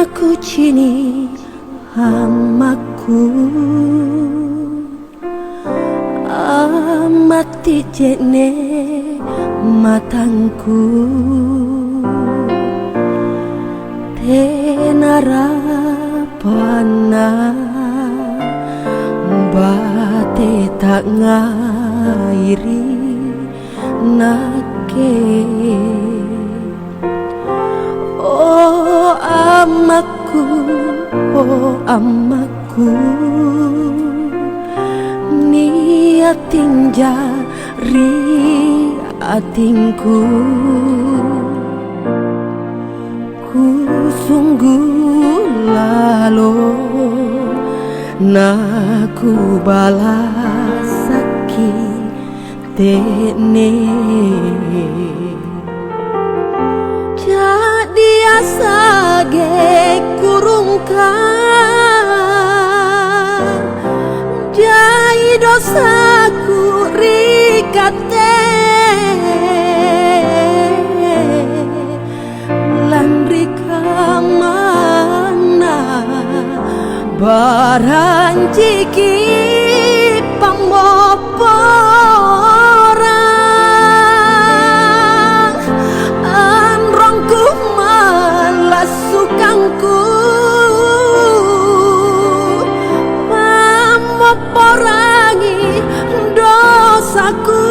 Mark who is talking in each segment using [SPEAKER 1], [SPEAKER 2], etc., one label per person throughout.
[SPEAKER 1] Naku cini amaku amati jene matangku tenara pana bate tak ngairi nake. Oh amaku, oh amaku, niatin jari atingku, ku sungguh lalu naku balas sakit tene. Jadi asage kurungkan jai dosaku rikate lan rikamana baranjiki pamopora anrongku malas sukangku pamoporangi dosaku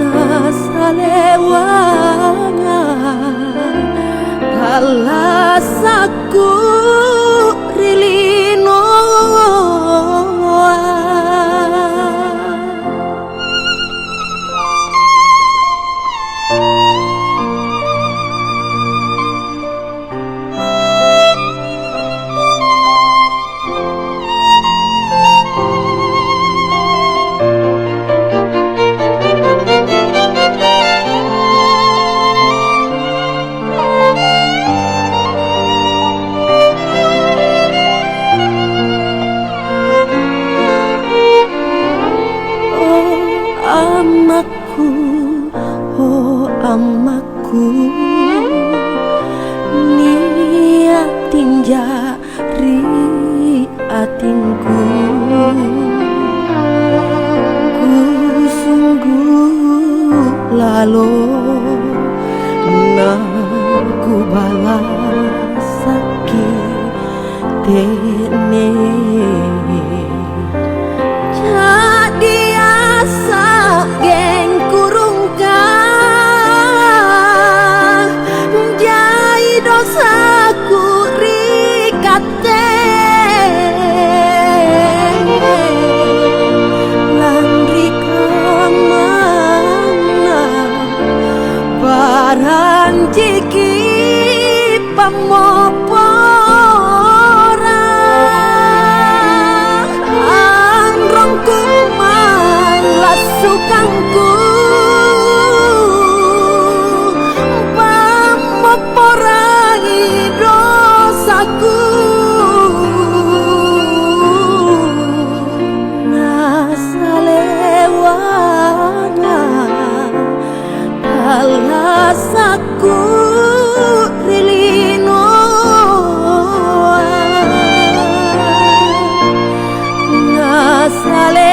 [SPEAKER 1] nasalewanya alasaku rilino. Amaku, oh amaku, niatin jari atingku, ku sungguh lalu naku balas sakit tene. Jadi asa geng kurungkan jai dosaku rikate lan rikamana baranjiki pamopora anrongku malas sukangku pamoporangi dosaku nasalewanya alasaku rilino. Nasale